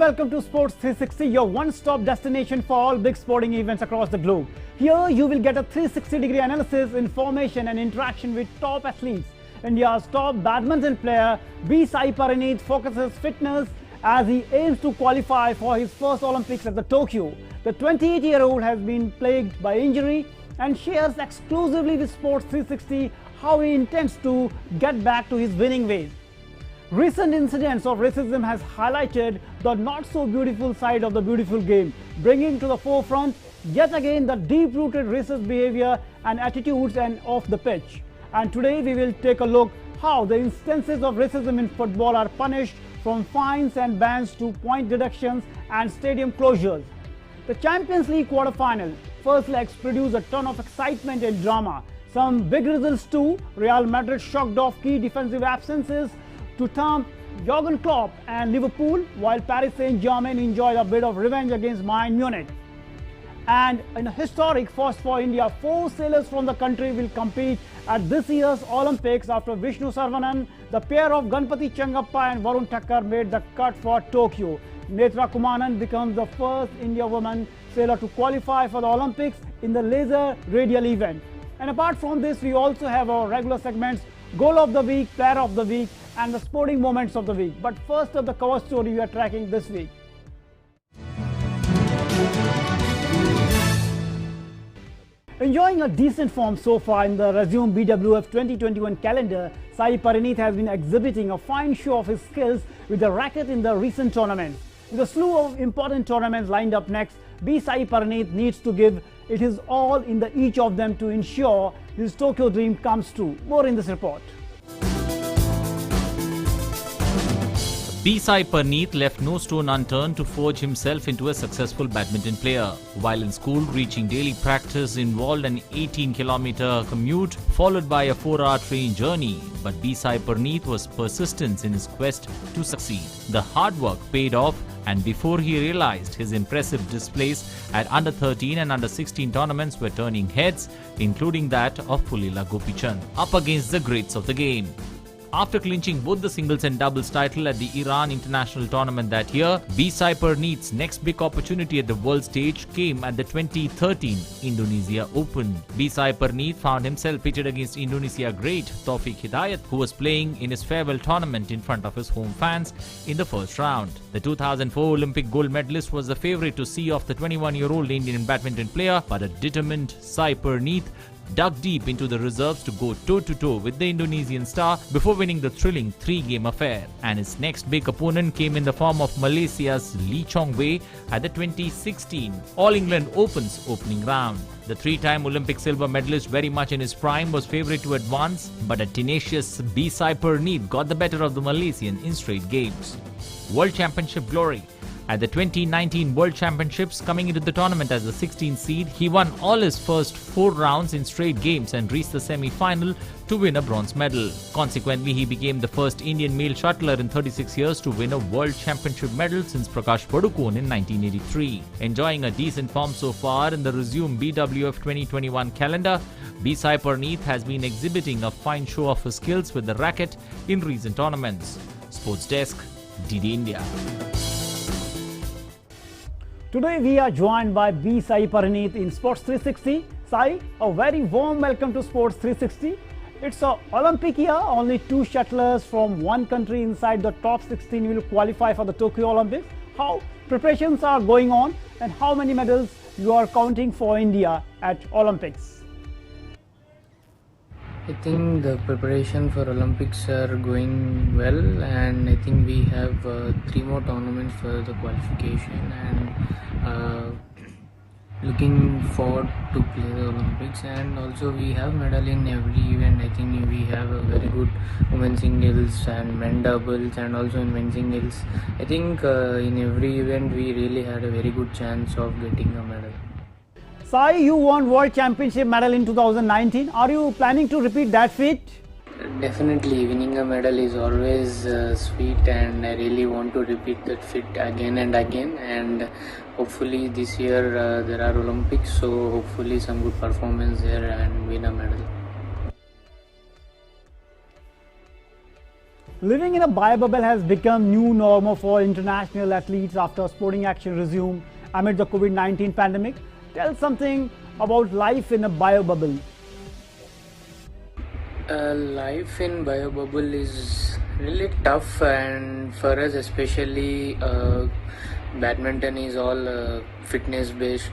welcome to Sports 360, your one-stop destination for all big sporting events across the globe. Here you will get a 360-degree analysis, information and interaction with top athletes. India's top badminton player B. Sai Paraneet focuses fitness as he aims to qualify for his first Olympics at the Tokyo. The 28-year-old has been plagued by injury and shares exclusively with Sports 360 how he intends to get back to his winning ways. Recent incidents of racism has highlighted the not-so-beautiful side of the beautiful game, bringing to the forefront yet again the deep-rooted racist behavior and attitudes and off the pitch. And today we will take a look how the instances of racism in football are punished, from fines and bans to point deductions and stadium closures. The Champions League quarter-final first legs produced a ton of excitement and drama. Some big results too. Real Madrid shocked off key defensive absences to Tom, Jurgen Klopp and Liverpool, while Paris Saint-Germain enjoyed a bit of revenge against Bayern Munich. And in a historic first for India, 4 sailors from the country will compete at this year's Olympics after Vishnu Sarvanan. The pair of Ganpati Changappa and Varun Thakkar made the cut for Tokyo. Netra Kumaran becomes the first India woman sailor to qualify for the Olympics in the laser radial event. And apart from this, we also have our regular segments, Goal of the Week, Player of the Week and the Sporting Moments of the Week. But first up, the cover story we are tracking this week. Enjoying a decent form so far in the resumed BWF 2021 calendar, Sai Paraneet has been exhibiting a fine show of his skills with the racket in the recent tournaments. With a slew of important tournaments lined up next, B. Sai Paraneet needs to give it his all in each of them to ensure his Tokyo dream comes true. More in this report. B. Sai Paraneet left no stone unturned to forge himself into a successful badminton player. While in school, reaching daily practice involved an 18-kilometer commute followed by a 4-hour train journey. But B. Sai Paraneet was persistent in his quest to succeed. The hard work paid off, and before he realized, his impressive displays at under-13 and under-16 tournaments were turning heads, including that of Pulila Gopichand, up against the greats of the game. After clinching both the singles and doubles title at the Iran International Tournament that year, B. Sai Paraneet's next big opportunity at the world stage came at the 2013 Indonesia Open. B. Sai Paraneet found himself pitted against Indonesia great Tawfiq Hidayat, who was playing in his farewell tournament in front of his home fans in the first round. The 2004 Olympic gold medalist was the favourite to see off the 21-year-old Indian badminton player, but a determined Sai Paraneet dug deep into the reserves to go toe-to-toe with the Indonesian star before winning the thrilling 3-game affair. And his next big opponent came in the form of Malaysia's Lee Chong Wei at the 2016 All-England Open's opening round. The 3-time Olympic silver medalist, very much in his prime, was favourite to advance, but a tenacious B. Sai Paraneet got the better of the Malaysian in straight games. World Championship glory. At the 2019 World Championships, coming into the tournament as the 16th seed, he won all his first 4 rounds in straight games and reached the semi-final to win a bronze medal. Consequently, he became the first Indian male shuttler in 36 years to win a World Championship medal since Prakash Padukone in 1983. Enjoying a decent form so far in the resumed BWF 2021 calendar, B. Sai Paraneet has been exhibiting a fine show of his skills with the racket in recent tournaments. Sports Desk, DD India. Today we are joined by B. Sai Paraneet in Sports 360. Sai, a very warm welcome to Sports 360. It's an Olympic year. Only 2 shuttlers from one country inside the top 16 will qualify for the Tokyo Olympics. How preparations are going on and how many medals you are counting for India at Olympics? I think the preparation for Olympics are going well, and I think we have 3 more tournaments for the qualification, and looking forward to play the Olympics. And also we have medal in every event. I think we have a very good women's singles and men doubles, and also in men's singles. I think in every event we really had a very good chance of getting a medal. Sai, you won World Championship medal in 2019. Are you planning to repeat that feat? Definitely, winning a medal is always sweet, and I really want to repeat that feat again and again. And hopefully this year there are Olympics, so hopefully some good performance there and win a medal. Living in a bio-bubble has become new normal for international athletes after sporting action resumed amid the COVID-19 pandemic. Tell something about life in a bio-bubble. Life in bio bubble is really tough, and for us especially, badminton is all fitness based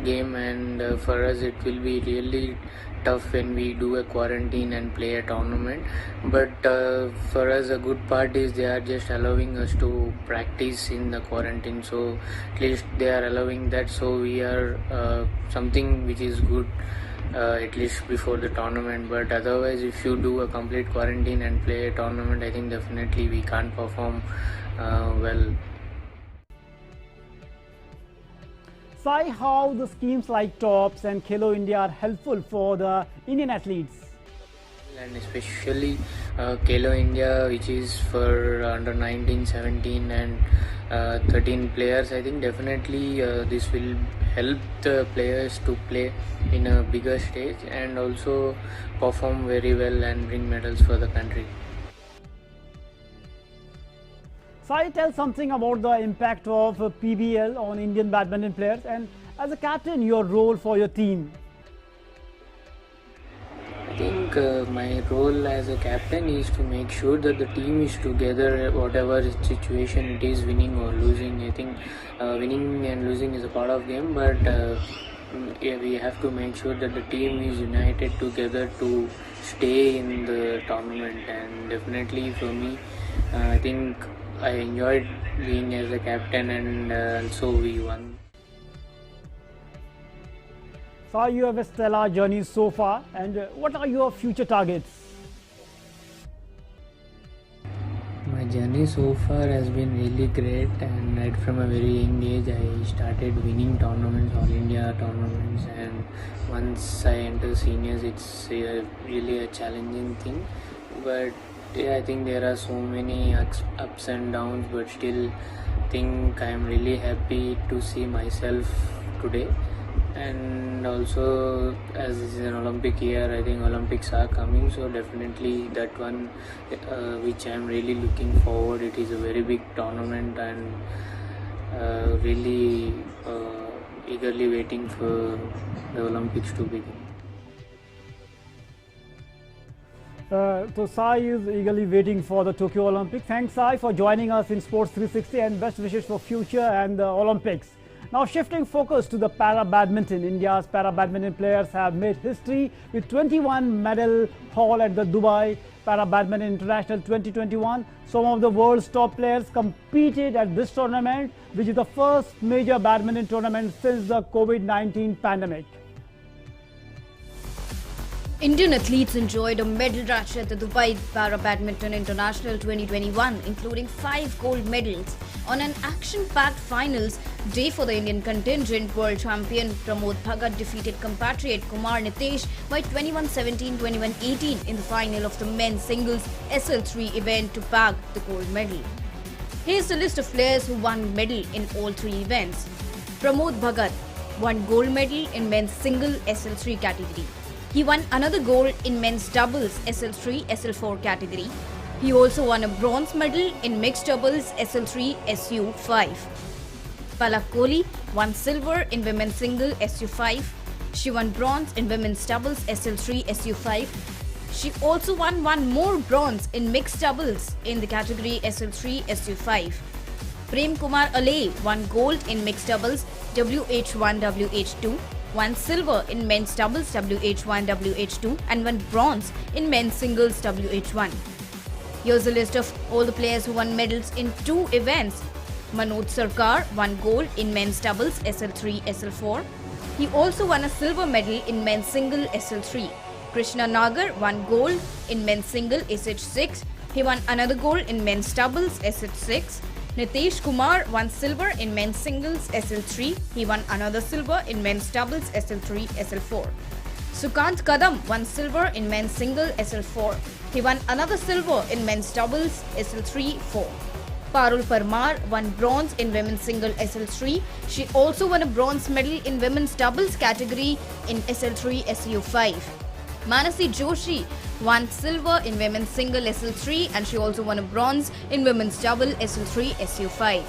game, and for us it will be really tough when we do a quarantine and play a tournament. But for us a good part is they are just allowing us to practice in the quarantine, so at least they are allowing that, so we are something which is good at least before the tournament. But otherwise, if you do a complete quarantine and play a tournament, I think definitely we can't perform well. Sai, how the schemes like TOPS and Khelo India are helpful for the Indian athletes? And especially Khelo India, which is for under 19, 17 and 13 players. I think definitely this will help the players to play in a bigger stage and also perform very well and bring medals for the country. Sai, tell something about the impact of PBL on Indian badminton players, and as a captain, your role for your team. I think my role as a captain is to make sure that the team is together, whatever situation it is, winning or losing. I think winning and losing is a part of game, but yeah, we have to make sure that the team is united together to stay in the tournament. And definitely for me, I think I enjoyed being as a captain, and also we won. Sai, you have a stellar journey so far, and what are your future targets? My journey so far has been really great, and right from a very young age I started winning tournaments, all India tournaments, and once I enter seniors it's really a challenging thing. But yeah, I think there are so many ups and downs, but still think I am really happy to see myself today. And also, as this is an Olympic year, I think Olympics are coming, so definitely that one which I am really looking forward. It is a very big tournament, and really eagerly waiting for the Olympics to begin. So Sai is eagerly waiting for the Tokyo Olympics. Thanks, Sai, for joining us in Sports 360, and best wishes for future and the Olympics. Now shifting focus to the para-badminton. India's para-badminton players have made history with 21 medal haul at the Dubai Para-Badminton International 2021. Some of the world's top players competed at this tournament, which is the first major badminton tournament since the COVID-19 pandemic. Indian athletes enjoyed a medal rush at the Dubai Para-Badminton International 2021, including 5 gold medals. On an action-packed finals day for the Indian contingent, world champion Pramod Bhagat defeated compatriot Kumar Nitesh by 21-17, 21-18 in the final of the men's singles SL3 event to bag the gold medal. Here's the list of players who won medal in all 3 events. Pramod Bhagat won gold medal in men's single SL3 category. He won another gold in men's doubles SL3, SL4 category. He also won a bronze medal in mixed doubles SL3, SU5. Palak Kohli won silver in women's single SU5. She won bronze in women's doubles SL3, SU5. She also won one more bronze in mixed doubles in the category SL3, SU5. Prem Kumar Alay won gold in mixed doubles WH1, WH2. Won silver in men's doubles WH1, WH2 and won bronze in men's singles WH1. Here's a list of all the players who won medals in 2 events. Manoj Sarkar won gold in men's doubles SL3, SL4. He also won a silver medal in men's single SL3. Krishna Nagar won gold in men's single SH6. He won another gold in men's doubles SH6. Nitesh Kumar won silver in men's singles SL3. He won another silver in men's doubles SL3, SL4. Sukant Kadam won silver in men's single SL4. He won another silver in men's doubles SL3, 4. Parul Parmar won bronze in women's single SL3. She also won a bronze medal in women's doubles category in SL3, SU5. Manasi Joshi won silver in women's single SL3 and she also won a bronze in women's double SL3 SU5.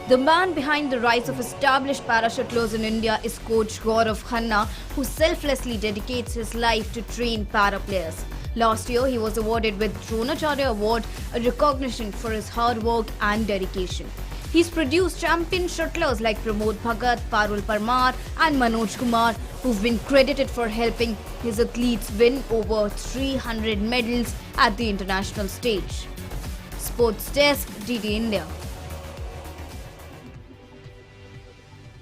The man behind the rise of established parachuters in India is coach Gaurav Khanna, who selflessly dedicates his life to train para players. Last year, he was awarded with Dronacharya Award, a recognition for his hard work and dedication. He's produced champion shuttlers like Pramod Bhagat, Parul Parmar and Manoj Kumar, who've been credited for helping his athletes win over 300 medals at the international stage. Sports Desk, DD India.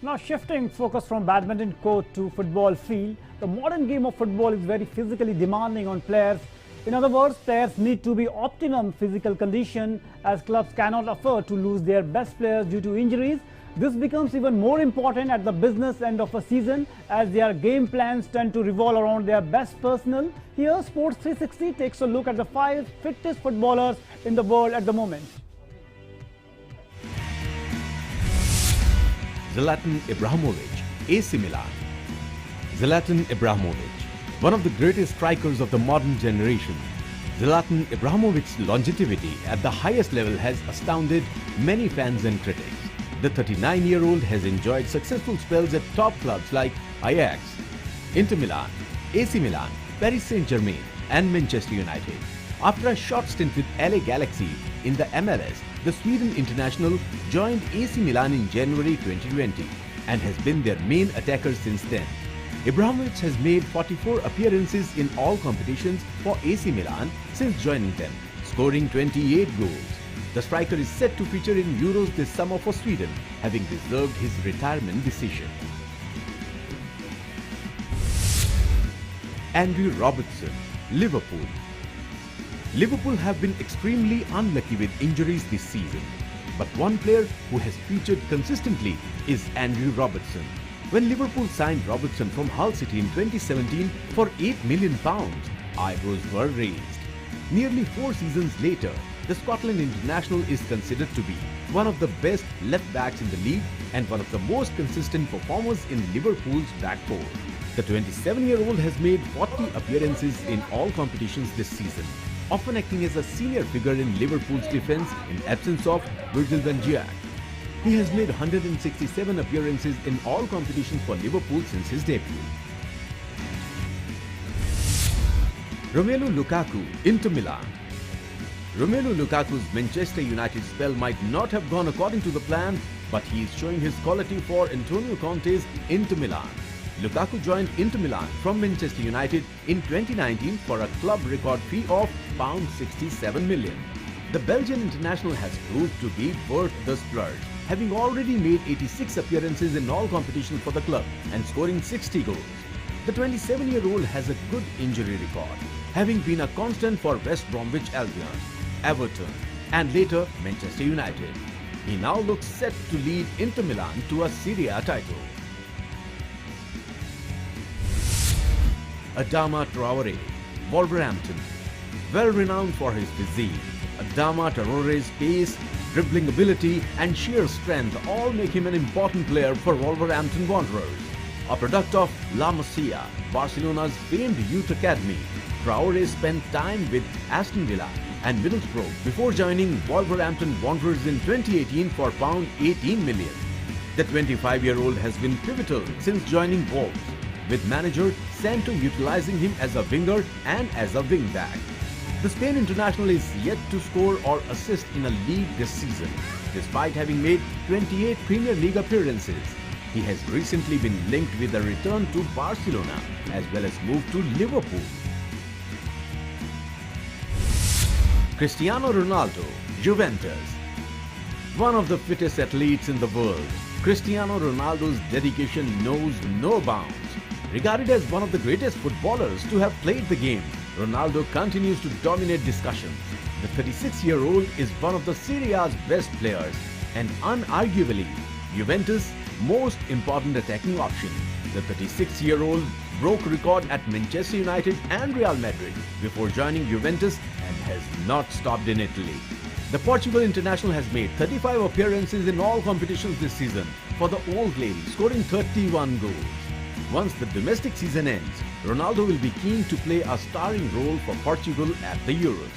Now shifting focus from badminton court to football field, the modern game of football is very physically demanding on players. In other words, players need to be optimum physical condition as clubs cannot afford to lose their best players due to injuries. This becomes even more important at the business end of a season as their game plans tend to revolve around their best personnel. Here, Sports 360 takes a look at the 5 fittest footballers in the world at the moment. Zlatan Ibrahimovic, AC Milan. Zlatan Ibrahimovic, one of the greatest strikers of the modern generation. Zlatan Ibrahimovic's longevity at the highest level has astounded many fans and critics. The 39-year-old has enjoyed successful spells at top clubs like Ajax, Inter Milan, AC Milan, Paris Saint-Germain and Manchester United. After a short stint with LA Galaxy in the MLS, the Sweden international joined AC Milan in January 2020 and has been their main attacker since then. Ibrahimovic has made 44 appearances in all competitions for AC Milan since joining them, scoring 28 goals. The striker is set to feature in Euros this summer for Sweden, having reserved his retirement decision. Andrew Robertson, Liverpool. Liverpool have been extremely unlucky with injuries this season, but one player who has featured consistently is Andrew Robertson. When Liverpool signed Robertson from Hull City in 2017 for £8 million, eyebrows were raised. Nearly 4 seasons later, the Scotland international is considered to be one of the best left backs in the league and one of the most consistent performers in Liverpool's back four. The 27-year-old has made 40 appearances in all competitions this season, often acting as a senior figure in Liverpool's defence in absence of Virgil van Dijk. He has made 167 appearances in all competitions for Liverpool since his debut. Romelu Lukaku, Inter Milan. Romelu Lukaku's Manchester United spell might not have gone according to the plan, but he is showing his quality for Antonio Conte's Inter Milan. Lukaku joined Inter Milan from Manchester United in 2019 for a club record fee of £67 million. The Belgian international has proved to be worth the splurge, having already made 86 appearances in all competitions for the club and scoring 60 goals. The 27-year-old has a good injury record, having been a constant for West Bromwich Albion, Everton and later Manchester United. He now looks set to lead Inter Milan to a Serie A title. Adama Traore, Wolverhampton. Well renowned for his physique, Adama Traore's pace, dribbling ability and sheer strength all make him an important player for Wolverhampton Wanderers. A product of La Masia, Barcelona's famed youth academy, Traore spent time with Aston Villa and Middlesbrough before joining Wolverhampton Wanderers in 2018 for £18 million. The 25-year-old has been pivotal since joining Wolves, with manager Santo utilizing him as a winger and as a wing-back. The Spain international is yet to score or assist in a league this season, despite having made 28 Premier League appearances. He has recently been linked with a return to Barcelona as well as moved to Liverpool. Cristiano Ronaldo, Juventus. One of the fittest athletes in the world, Cristiano Ronaldo's dedication knows no bounds. Regarded as one of the greatest footballers to have played the game, Ronaldo continues to dominate discussions. The 36-year-old is one of the Serie A's best players and unarguably Juventus' most important attacking option. The 36-year-old broke record at Manchester United and Real Madrid before joining Juventus and has not stopped in Italy. The Portugal international has made 35 appearances in all competitions this season for the Old Lady, scoring 31 goals. Once the domestic season ends, Ronaldo will be keen to play a starring role for Portugal at the Euros.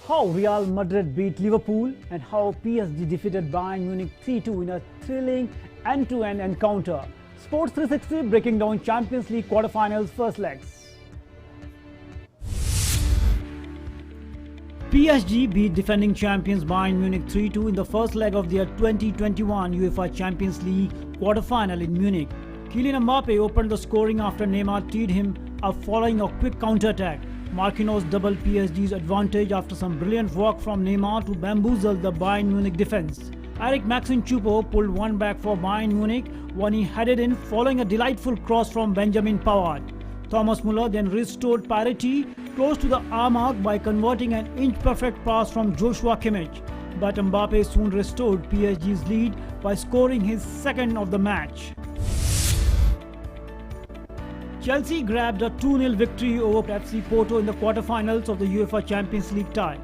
How Real Madrid beat Liverpool and how PSG defeated Bayern Munich 3-2 in a thrilling end-to-end encounter. Sports 360 breaking down Champions League quarterfinals first legs. PSG beat defending champions Bayern Munich 3-2 in the first leg of their 2021 UEFA Champions League quarterfinal in Munich. Kylian Mbappe opened the scoring after Neymar teed him up following a quick counter-attack. Marquinhos doubled PSG's advantage after some brilliant work from Neymar to bamboozle the Bayern Munich defense. Eric Maxim Choupo pulled one back for Bayern Munich when he headed in following a delightful cross from Benjamin Pavard. Thomas Muller then restored parity close to the hour mark by converting an inch-perfect pass from Joshua Kimmich. But Mbappe soon restored PSG's lead by scoring his second of the match. Chelsea grabbed a 2-0 victory over FC Porto in the quarterfinals of the UEFA Champions League tie.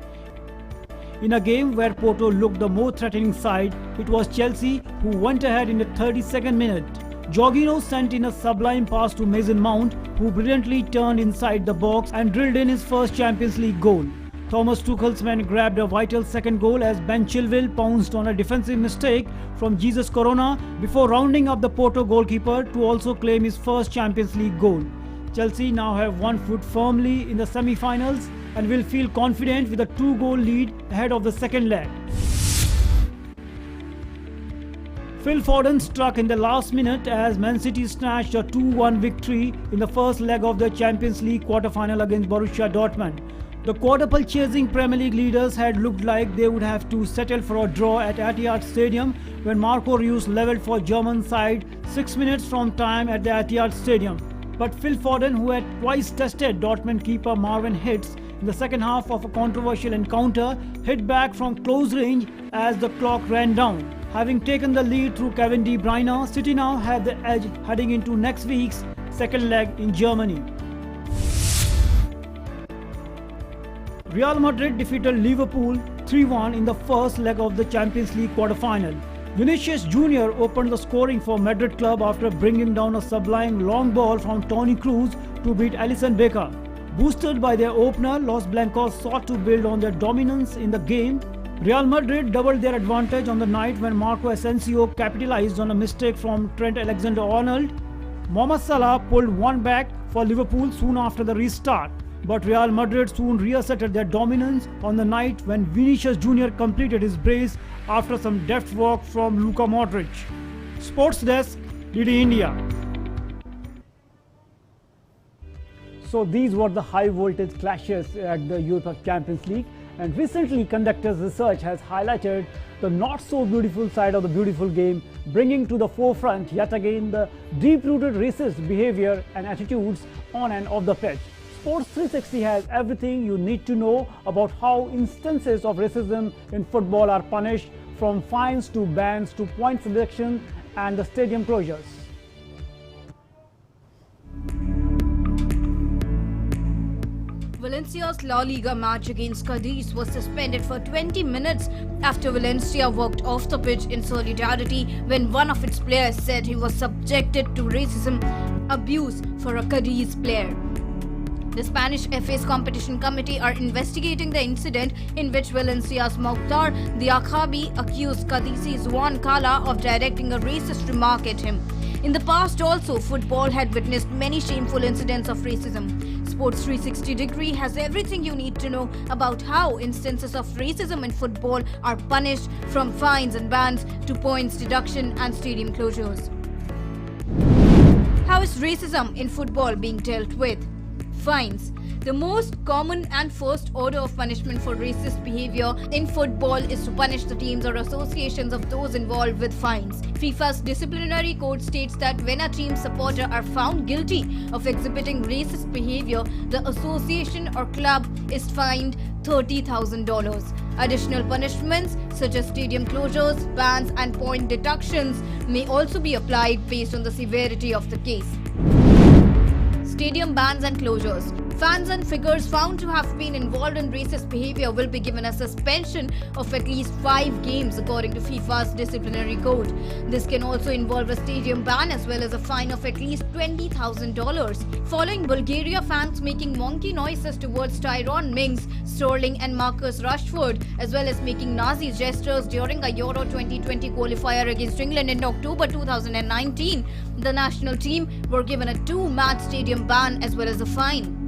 In a game where Porto looked the more threatening side, it was Chelsea who went ahead in the 32nd minute. Jorginho sent in a sublime pass to Mason Mount, who brilliantly turned inside the box and drilled in his first Champions League goal. Thomas Tuchel's men grabbed a vital second goal as Ben Chilwell pounced on a defensive mistake from Jesus Corona before rounding up the Porto goalkeeper to also claim his first Champions League goal. Chelsea now have one foot firmly in the semi-finals and will feel confident with a 2-goal lead ahead of the second leg. Phil Foden struck in the last minute as Man City snatched a 2-1 victory in the first leg of the Champions League quarter-final against Borussia Dortmund. The quadruple-chasing Premier League leaders had looked like they would have to settle for a draw at Etihad Stadium when Marco Reus levelled for German side 6 minutes from time at the Etihad Stadium. But Phil Foden, who had twice tested Dortmund keeper Marvin Hitz in the second half of a controversial encounter, hit back from close range as the clock ran down. Having taken the lead through Kevin De Bruyne, City now have the edge heading into next week's second leg in Germany. Real Madrid defeated Liverpool 3-1 in the first leg of the Champions League quarter-final. Vinicius Jr. opened the scoring for Madrid club after bringing down a sublime long ball from Toni Kroos to beat Alisson Becker. Boosted by their opener, Los Blancos sought to build on their dominance in the game. Real Madrid doubled their advantage on the night when Marco Asensio capitalized on a mistake from Trent Alexander-Arnold. Mohamed Salah pulled one back for Liverpool soon after the restart. But Real Madrid soon reasserted their dominance on the night when Vinicius Jr. completed his brace after some deft work from Luka Modric. Sports Desk, DD India. So these were the high voltage clashes at the UEFA Champions League, and recently conductors' research has highlighted the not so beautiful side of the beautiful game, bringing to the forefront yet again the deep-rooted racist behavior and attitudes on and off the pitch. Sports 360 has everything you need to know about how instances of racism in football are punished, from fines to bans to point deduction and the stadium closures. Valencia's La Liga match against Cadiz was suspended for 20 minutes after Valencia walked off the pitch in solidarity when one of its players said he was subjected to racism abuse for a Cadiz player. The Spanish FA's competition committee are investigating the incident in which Valencia's Mokhtar Diakhabi accused Cadiz's Juan Cala of directing a racist remark at him. In the past also, football had witnessed many shameful incidents of racism. Sports 360 Degree has everything you need to know about how instances of racism in football are punished, from fines and bans to points deduction and stadium closures. How is racism in football being dealt with? Fines. The most common and first order of punishment for racist behavior in football is to punish the teams or associations of those involved with fines. FIFA's disciplinary code states that when a team supporter are found guilty of exhibiting racist behavior, the association or club is fined $30,000. Additional punishments such as stadium closures, bans and point deductions may also be applied based on the severity of the case. stadium bans and closures. Fans and figures found to have been involved in racist behavior will be given a suspension of at least 5 games according to FIFA's disciplinary code. This can also involve a stadium ban as well as a fine of at least $20,000. Following Bulgaria fans making monkey noises towards Tyrone Mings, Sterling and Marcus Rashford, as well as making Nazi gestures during a Euro 2020 qualifier against England in October 2019, the national team were given a 2-match stadium ban as well as a fine.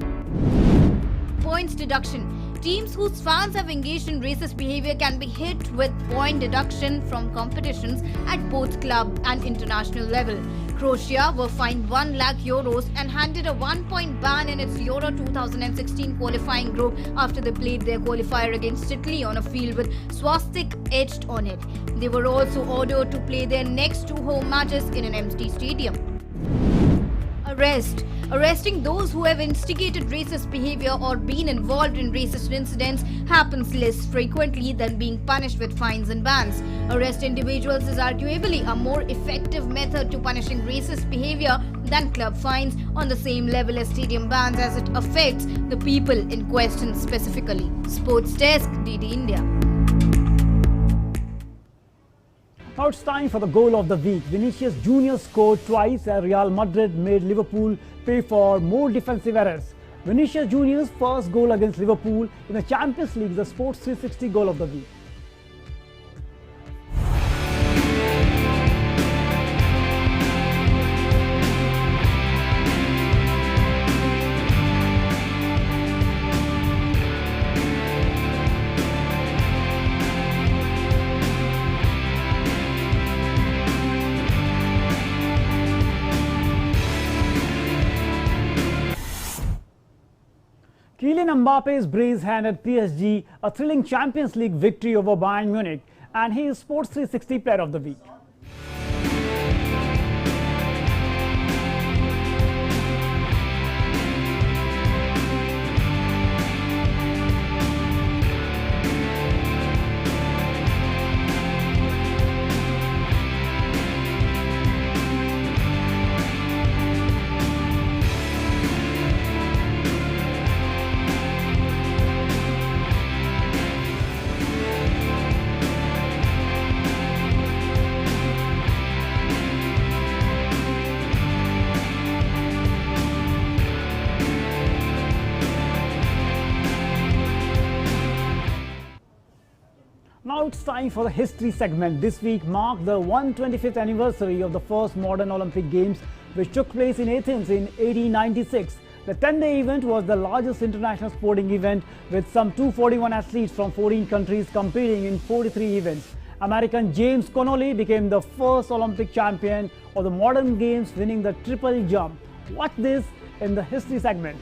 Points deduction. Teams whose fans have engaged in racist behavior can be hit with point deduction from competitions at both club and international level. Croatia were fined €1 lakh and handed a 1-point ban in its Euro 2016 qualifying group after they played their qualifier against Italy on a field with swastik etched on it. They were also ordered to play their next 2 home matches in an empty stadium. Arrest. Arresting those who have instigated racist behavior or been involved in racist incidents happens less frequently than being punished with fines and bans. Arrest individuals is arguably a more effective method to punishing racist behavior than club fines on the same level as stadium bans, as it affects the people in question specifically. Sports Desk, DD India. Now it's time for the goal of the week. Vinicius Jr. scored twice as Real Madrid made Liverpool pay for more defensive errors. Vinicius Jr.'s first goal against Liverpool in the Champions League is the Sports 360 goal of the week. Kylian Mbappe's brace handed PSG a thrilling Champions League victory over Bayern Munich, and he is Sports 360 Player of the Week. Now it's time for the history segment. This week marked the 125th anniversary of the first modern Olympic Games, which took place in Athens in 1896. The 10-day event was the largest international sporting event, with some 241 athletes from 14 countries competing in 43 events. American James Connolly became the first Olympic champion of the modern games, winning the triple jump. Watch this in the history segment.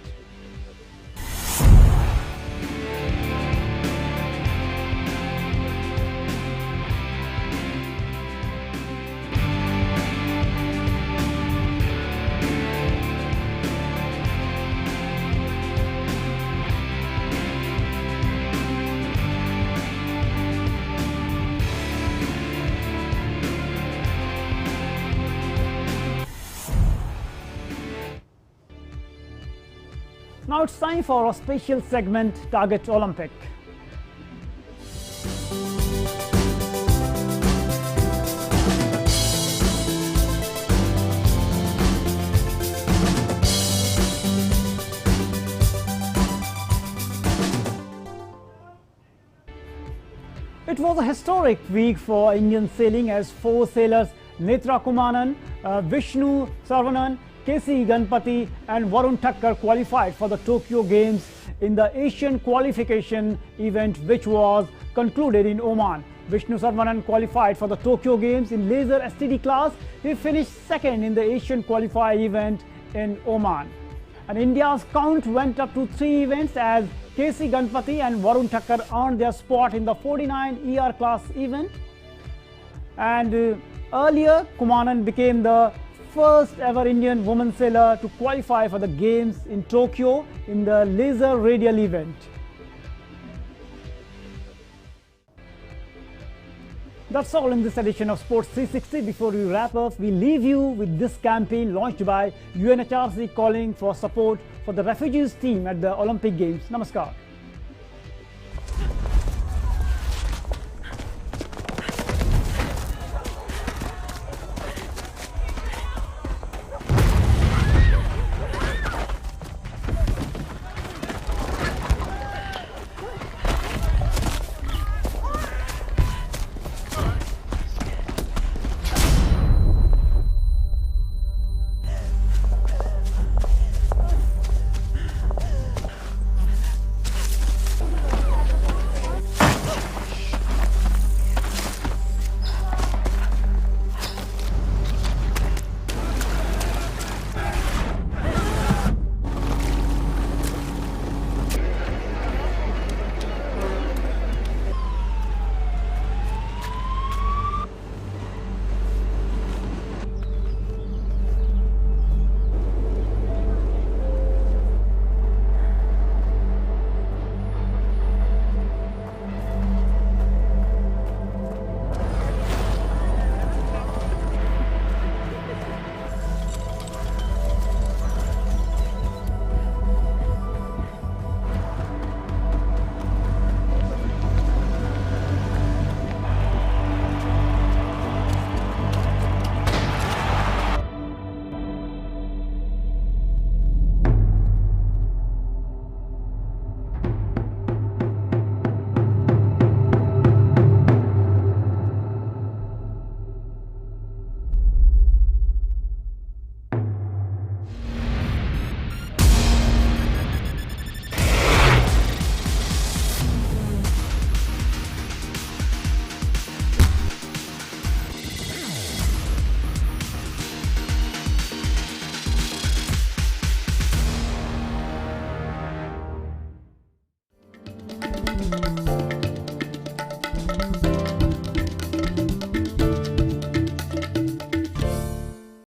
Now it's time for a special segment, Target Olympic. It was a historic week for Indian sailing as 4 sailors, Netra Kumaran, Vishnu Saravanan, K.C. Ganpati and Varun Thakkar qualified for the Tokyo Games in the Asian qualification event, which was concluded in Oman. Vishnu Saravanan qualified for the Tokyo Games in laser STD class. He finished second in the Asian qualifier event in Oman. And India's count went up to 3 events as K.C. Ganpati and Varun Thakkar earned their spot in the 49 ER class event. And earlier, Kumaran became the first ever Indian woman sailor to qualify for the Games in Tokyo in the laser radial event. That's all in this edition of Sports 360. Before we wrap up, we leave you with this campaign launched by UNHRC calling for support for the refugees team at the Olympic Games. Namaskar.